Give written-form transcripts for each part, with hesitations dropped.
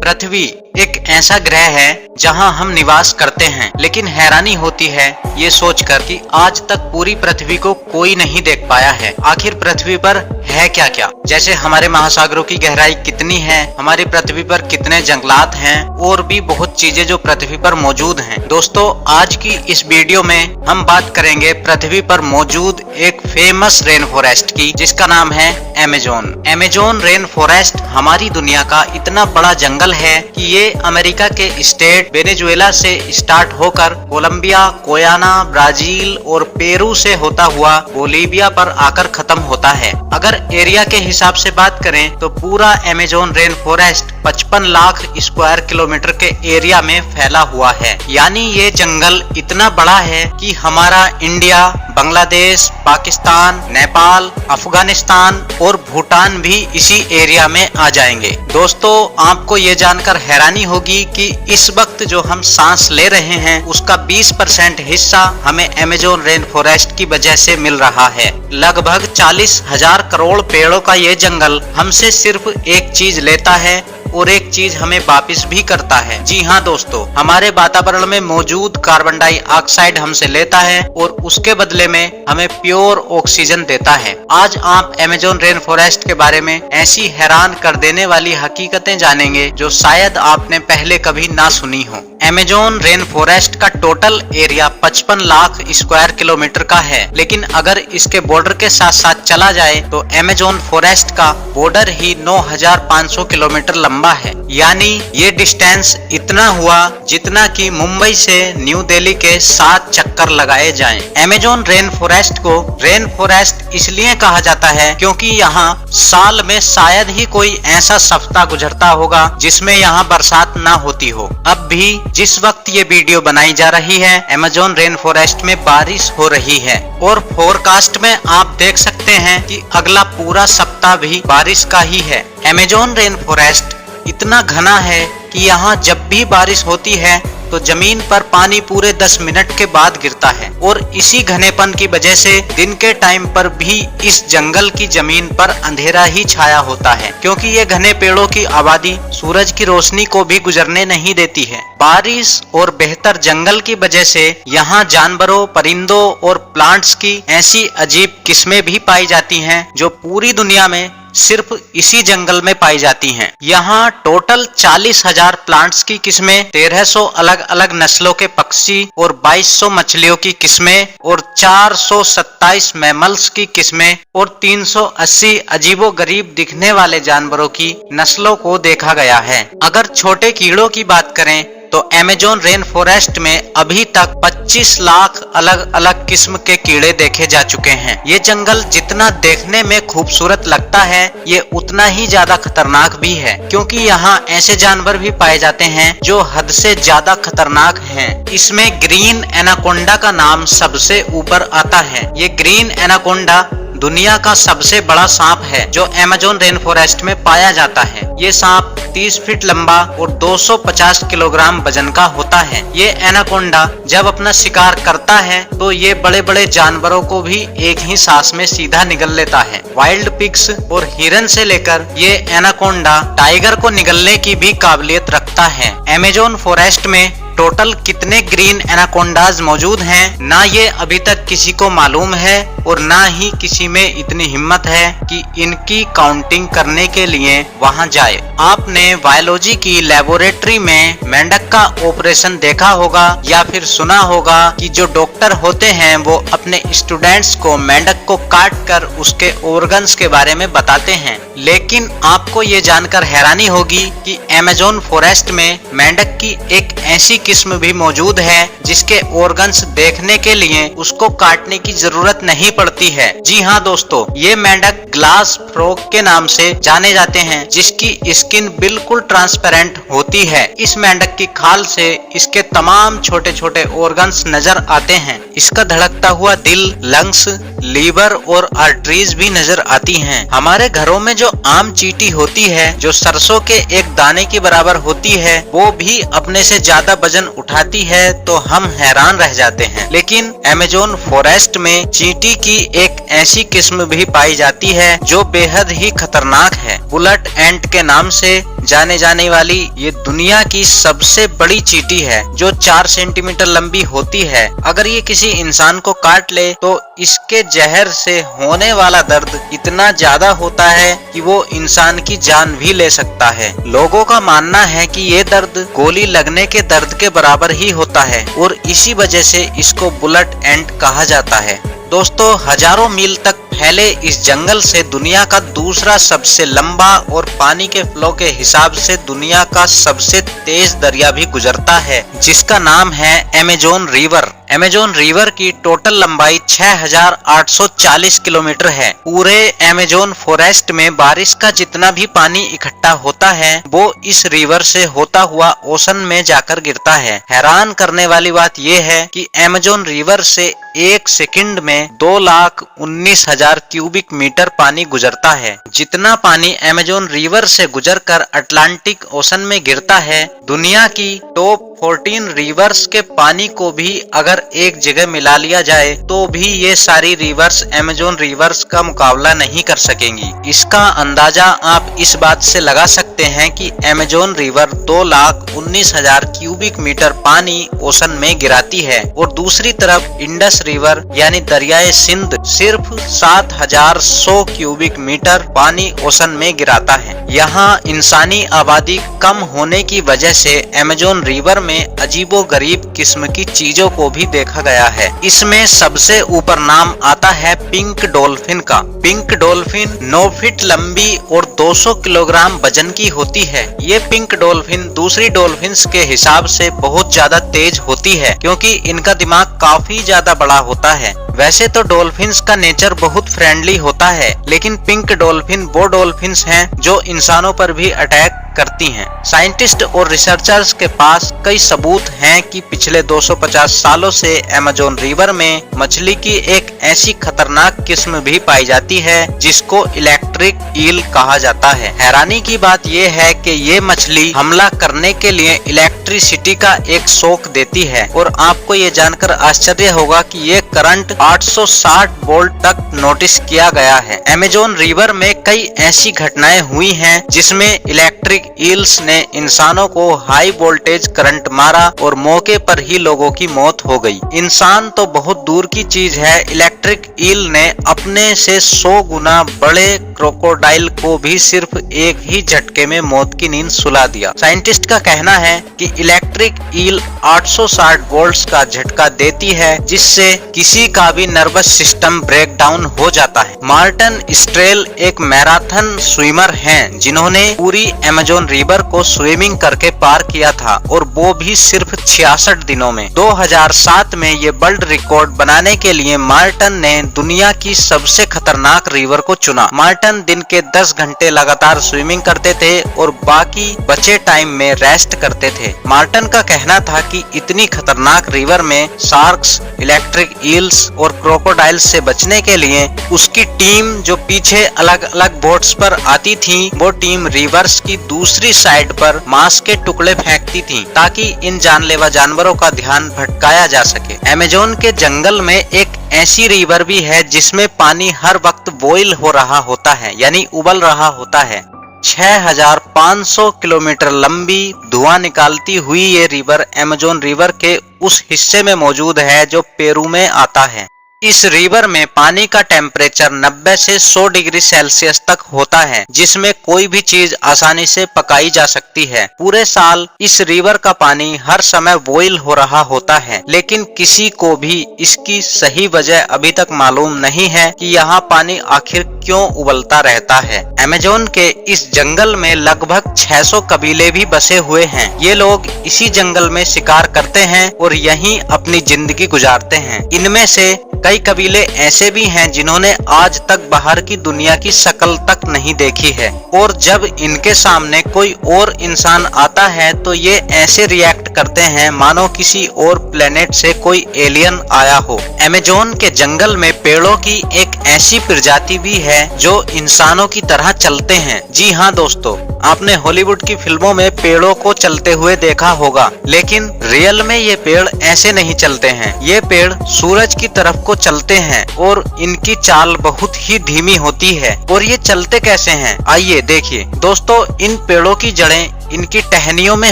पृथ्वी एक ऐसा ग्रह है जहां हम निवास करते हैं, लेकिन हैरानी होती है ये सोचकर कि आज तक पूरी पृथ्वी को कोई नहीं देख पाया है। आखिर पृथ्वी पर है क्या क्या, जैसे हमारे महासागरों की गहराई कितनी है, हमारी पृथ्वी पर कितने जंगलात हैं और भी बहुत चीजें जो पृथ्वी पर मौजूद हैं। दोस्तों, आज की इस वीडियो में हम बात करेंगे पृथ्वी पर मौजूद एक फेमस रेन फॉरेस्ट की, जिसका नाम है अमेज़न। अमेज़न रेन फॉरेस्ट हमारी दुनिया का इतना बड़ा जंगल है कि ये अमेरिका के स्टेट वेनेजुएला से स्टार्ट होकर कोलंबिया, गुयाना, ब्राजील और पेरू से होता हुआ बोलीविया पर आकर खत्म होता है। अगर एरिया के हिसाब से बात करें तो पूरा Amazon rain forest 55 lakh square kilometre के एरिया में फैला हुआ है। यानी ये जंगल इतना बड़ा है कि हमारा इंडिया, बांग्लादेश, पाकिस्तान, नेपाल, अफगानिस्तान और भूटान भी इसी एरिया में आ जाएंगे। दोस्तों, आपको ये जानकर हैरानी होगी कि इस वक्त जो हम सांस ले रहे हैं उसका 20% हिस्सा हमें अमेज़न रेन फॉरेस्ट की वजह से मिल रहा है। लगभग 40,000 करोड़ पेड़ों का ये जंगल हमसे सिर्फ एक चीज लेता है और एक चीज हमें वापस भी करता है। जी हाँ दोस्तों, हमारे वातावरण में मौजूद कार्बन डाइऑक्साइड हमसे लेता है और उसके बदले में हमें प्योर ऑक्सीजन देता है। आज आप अमेज़न रेन फॉरेस्ट के बारे में ऐसी हैरान कर देने वाली हकीकतें जानेंगे जो शायद आपने पहले कभी ना सुनी हो। अमेज़न रेन फॉरेस्ट का total area 55 lakh square kilometre का है, लेकिन अगर इसके बॉर्डर के साथ साथ चला जाए तो अमेज़न फॉरेस्ट का बॉर्डर ही 9,500 किलोमीटर लंबा है। यानी ये डिस्टेंस इतना हुआ जितना कि मुंबई से न्यू दिल्ली के 7 चक्कर लगाए जाएं। अमेज़न रेन फॉरेस्ट को रेन फॉरेस्ट इसलिए कहा जाता है क्योंकि यहाँ साल में शायद ही कोई ऐसा सप्ताह गुजरता होगा जिसमें यहाँ बरसात ना होती हो। अब भी जिस वक्त ये वीडियो बनाई जा रही है, अमेज़न रेन फॉरेस्ट में बारिश हो रही है और फोरकास्ट में आप देख सकते हैं कि अगला पूरा सप्ताह भी बारिश का ही है। अमेज़न रेन फॉरेस्ट इतना घना है कि यहाँ जब भी बारिश होती है तो जमीन पर पानी पूरे 10 मिनट के बाद गिरता है और इसी घनेपन की वजह से दिन के टाइम पर भी इस जंगल की जमीन पर अंधेरा ही छाया होता है, क्योंकि ये घने पेड़ों की आबादी सूरज की रोशनी को भी गुजरने नहीं देती है। बारिश और बेहतर जंगल की वजह से यहाँ जानवरों, परिंदों और प्लांट्स की ऐसी अजीब किस्में भी पाई जाती हैं जो पूरी दुनिया में सिर्फ इसी जंगल में पाई जाती हैं। यहाँ टोटल 40,000 प्लांट्स की किस्में, 1300 अलग अलग नस्लों के पक्षी और 2200 मछलियों की किस्में और 427 मैमल्स की किस्में और 380 अजीबोगरीब दिखने वाले जानवरों की नस्लों को देखा गया है। अगर छोटे कीड़ों की बात करें तो अमेज़न रेन फॉरेस्ट में अभी तक 25 लाख अलग अलग किस्म के कीड़े देखे जा चुके हैं। ये जंगल जितना देखने में खूबसूरत लगता है, ये उतना ही ज्यादा खतरनाक भी है, क्योंकि यहाँ ऐसे जानवर भी पाए जाते हैं जो हद से ज्यादा खतरनाक हैं। इसमें ग्रीन एनाकोंडा का नाम सबसे ऊपर आता है। ये ग्रीन एनाकोंडा दुनिया का सबसे बड़ा सांप है जो अमेज़न रेन फॉरेस्ट में पाया जाता है। ये सांप 30 फीट लंबा और 250 किलोग्राम वजन का होता है। ये एनाकोंडा जब अपना शिकार करता है तो ये बड़े बड़े जानवरों को भी एक ही सांस में सीधा निगल लेता है। वाइल्ड पिग्स और हिरन से लेकर ये एनाकोंडा टाइगर को निगलने की भी काबिलियत रखता है। अमेज़न फॉरेस्ट में टोटल कितने ग्रीन एनाकोंडाज मौजूद हैं, ना ये अभी तक किसी को मालूम है और ना ही किसी में इतनी हिम्मत है कि इनकी काउंटिंग करने के लिए वहां जाए। आपने बायोलॉजी की लेबोरेटरी में मेंढक का ऑपरेशन देखा होगा या फिर सुना होगा कि जो डॉक्टर होते हैं वो अपने स्टूडेंट्स को मेंढक को काट कर उसके ऑर्गन्स के बारे में बताते हैं। लेकिन आपको ये जानकर हैरानी होगी कि अमेज़न फॉरेस्ट में मेंढक की एक ऐसी किस्म भी मौजूद है जिसके ऑर्गन्स देखने के लिए उसको काटने की जरूरत नहीं पड़ती है। जी हाँ दोस्तों, ये मेंढक ग्लास फ्रॉग के नाम से जाने जाते हैं, जिसकी स्किन बिल्कुल ट्रांसपेरेंट होती है। इस मेंढक की खाल से इसके तमाम छोटे छोटे ऑर्गन्स नजर आते हैं। इसका धड़कता हुआ दिल, लंग्स, लीवर और आर्टरीज भी नजर आती हैं। हमारे घरों में जो आम चींटी होती है जो सरसों के एक दाने के बराबर होती है, वो भी अपने से ज्यादा वजन उठाती है तो हम हैरान रह जाते हैं। लेकिन अमेज़न फॉरेस्ट में चींटी की एक ऐसी किस्म भी पाई जाती है जो बेहद ही खतरनाक है। बुलेट एंट के नाम से जाने जाने वाली ये दुनिया की सबसे बड़ी चींटी है जो 4 सेंटीमीटर लंबी होती है। अगर ये किसी इंसान को काट ले तो इसके जहर से होने वाला दर्द इतना ज्यादा होता है कि वो इंसान की जान भी ले सकता है। लोगों का मानना है कि ये दर्द गोली लगने के दर्द के बराबर ही होता है और इसी वजह से इसको बुलेट एंट कहा जाता है। दोस्तों, हजारों मील तक फैले इस जंगल से दुनिया का दूसरा सबसे लंबा और पानी के फ्लो के हिसाब से दुनिया का सबसे तेज दरिया भी गुजरता है, जिसका नाम है अमेज़न रिवर। अमेज़न रिवर की टोटल लंबाई 6840 किलोमीटर है। पूरे अमेज़न फॉरेस्ट में बारिश का जितना भी पानी इकट्ठा होता है वो इस रिवर से होता हुआ ओशन में जाकर गिरता है। हैरान करने वाली बात यह है कि अमेज़न रिवर से एक सेकंड में 2,19,000 क्यूबिक मीटर पानी गुजरता है। जितना पानी अमेज़न रिवर से गुजरकर अटलांटिक ओशन में गिरता है, दुनिया की टॉप 14 रिवर्स के पानी को भी अगर एक जगह मिला लिया जाए तो भी ये सारी रिवर्स अमेज़न रिवर्स का मुकाबला नहीं कर सकेंगी। इसका अंदाजा आप इस बात से लगा सकते हैं कि अमेज़न रिवर 2,19,000 क्यूबिक मीटर पानी ओशन में गिराती है और दूसरी तरफ इंडस रिवर यानी दरियाए सिंध सिर्फ 7,100 क्यूबिक मीटर पानी ओशन में गिराता है। यहाँ इंसानी आबादी कम होने की वजह से अमेज़न रिवर में अजीबोगरीब किस्म की चीजों को भी देखा गया है। इसमें सबसे ऊपर नाम आता है पिंक डॉल्फिन का। पिंक डॉल्फिन 9 फीट लंबी और 200 किलोग्राम वजन की होती है। ये पिंक डॉल्फिन दूसरी डॉल्फिन्स के हिसाब से बहुत ज्यादा तेज होती है क्योंकि इनका दिमाग काफी ज्यादा बड़ा होता है। वैसे तो डॉल्फिन्स का नेचर बहुत फ्रेंडली होता है, लेकिन पिंक डॉल्फिन वो डॉल्फिन्स हैं जो इंसानों पर भी अटैक करती हैं। साइंटिस्ट और रिसर्चर्स के पास कई सबूत हैं कि पिछले 250 सालों से अमेज़न रिवर में मछली की एक ऐसी खतरनाक किस्म भी पाई जाती है जिसको इलेक्ट्रिक ईल कहा जाता है। हैरानी की बात यह है कि ये मछली हमला करने के लिए इलेक्ट्रिसिटी का एक शॉक देती है और आपको ये जानकर आश्चर्य होगा कि ये करंट 860 वोल्ट तक नोटिस किया गया है। अमेज़न रिवर में कई ऐसी घटनाएं हुई हैं जिसमें इलेक्ट्रिक ईल्स ने इंसानों को हाई वोल्टेज करंट मारा और मौके पर ही लोगों की मौत हो गई। इंसान तो बहुत दूर की चीज है, इलेक्ट्रिक ईल ने अपने से 100 गुना बड़े क्रोकोडाइल को भी सिर्फ एक ही झटके में मौत की नींद सुला दिया। साइंटिस्ट का कहना है कि इलेक्ट्रिक ईल 860 वोल्ट्स का झटका देती है जिससे किसी का भी नर्वस सिस्टम ब्रेक डाउन हो जाता है। मार्टिन स्ट्रेल एक मैराथन स्विमर हैं जिन्होंने पूरी अमेज़न रिवर को स्विमिंग करके पार किया था और वो भी सिर्फ 66 दिनों में। 2007 में ये वर्ल्ड रिकॉर्ड बनाने के लिए मार्टिन ने दुनिया की सबसे खतरनाक रिवर को चुना। मार्टिन दिन के 10 घंटे लगातार स्विमिंग करते थे और बाकी बचे टाइम में रेस्ट करते थे। मार्टिन का कहना था कि इतनी खतरनाक रिवर में शार्क्स, इलेक्ट्रिक ईल्स और क्रोकोडाइल्स से बचने के लिए उसकी टीम जो पीछे अलग अलग बोट्स पर आती थी, वो टीम रिवर्स की दूसरी साइड पर मांस के टुकड़े फेंकती थी ताकि इन जानलेवा जानवरों का ध्यान भटकाया जा सके। अमेज़न के जंगल में एक ऐसी रिवर भी है जिसमें पानी हर वक्त बॉईल हो रहा होता है यानी उबल रहा होता है। 6500 किलोमीटर लंबी धुआं निकालती हुई ये रिवर अमेज़न रिवर के उस हिस्से में मौजूद है जो पेरू में आता है। इस रिवर में पानी का टेम्परेचर 90 से 100 डिग्री सेल्सियस तक होता है जिसमें कोई भी चीज आसानी से पकाई जा सकती है। पूरे साल इस रिवर का पानी हर समय बॉईल हो रहा होता है, लेकिन किसी को भी इसकी सही वजह अभी तक मालूम नहीं है कि यहाँ पानी आखिर क्यों उबलता रहता है। अमेज़न के इस जंगल में लगभग 600 कबीले भी बसे हुए हैं। ये लोग इसी जंगल में शिकार करते हैं और यहीं अपनी जिंदगी गुजारते हैं। इनमें से कई कबीले ऐसे भी हैं जिन्होंने आज तक बाहर की दुनिया की शक्ल तक नहीं देखी है और जब इनके सामने कोई और इंसान आता है तो ये ऐसे रिएक्ट करते हैं मानो किसी और प्लेनेट से कोई एलियन आया हो। अमेज़न के जंगल में पेड़ों की एक ऐसी प्रजाति भी है जो इंसानों की तरह चलते हैं। जी हाँ दोस्तों, आपने हॉलीवुड की फिल्मों में पेड़ों को चलते हुए देखा होगा, लेकिन रियल में ये पेड़ ऐसे नहीं चलते हैं। ये पेड़ सूरज की तरफ को चलते हैं और इनकी चाल बहुत ही धीमी होती है। और ये चलते कैसे हैं, आइए देखिए। दोस्तों, इन पेड़ों की जड़ें इनकी टहनियों में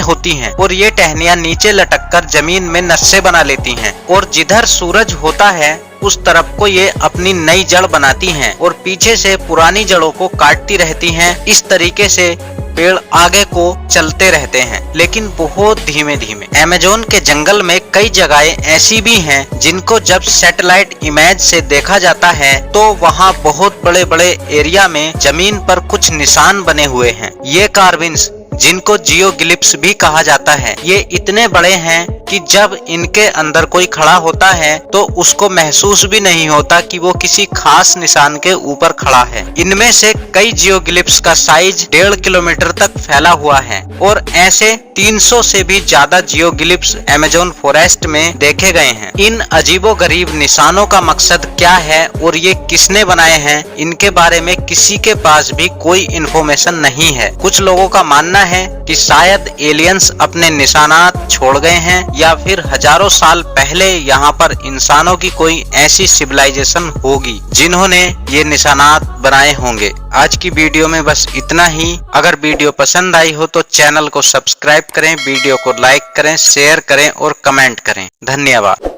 होती हैं और ये टहनियां नीचे लटककर जमीन में नस्से बना लेती हैं और जिधर सूरज होता है उस तरफ को ये अपनी नई जड़ बनाती हैं और पीछे से पुरानी जड़ों को काटती रहती हैं। इस तरीके से पेड़ आगे को चलते रहते हैं, लेकिन बहुत धीमे धीमे। अमेज़न के जंगल में कई जगहें ऐसी भी हैं जिनको जब सैटेलाइट इमेज से देखा जाता है तो वहाँ बहुत बड़े बड़े एरिया में जमीन पर कुछ निशान बने हुए हैं। ये कार्विंस, जिनको जियोग्लिफ्स भी कहा जाता है, ये इतने बड़े हैं कि जब इनके अंदर कोई खड़ा होता है तो उसको महसूस भी नहीं होता कि वो किसी खास निशान के ऊपर खड़ा है। इनमें से कई जियोग्लिफ्स का साइज 1.5 किलोमीटर तक फैला हुआ है और ऐसे 300 से भी ज्यादा जियोग्लिफ्स अमेज़न फॉरेस्ट में देखे गए हैं। इन अजीबोगरीब निशानों का मकसद क्या है और ये किसने बनाए हैं, इनके बारे में किसी के पास भी कोई इन्फॉर्मेशन नहीं है। कुछ लोगों का मानना है कि शायद एलियंस अपने निशानात छोड़ गए हैं या फिर हजारों साल पहले यहाँ पर इंसानों की कोई ऐसी सिविलाइजेशन होगी जिन्होंने ये निशानात बनाए होंगे। आज की वीडियो में बस इतना ही। अगर वीडियो पसंद आई हो तो चैनल को सब्सक्राइब करें, वीडियो को लाइक करें, शेयर करें और कमेंट करें। धन्यवाद।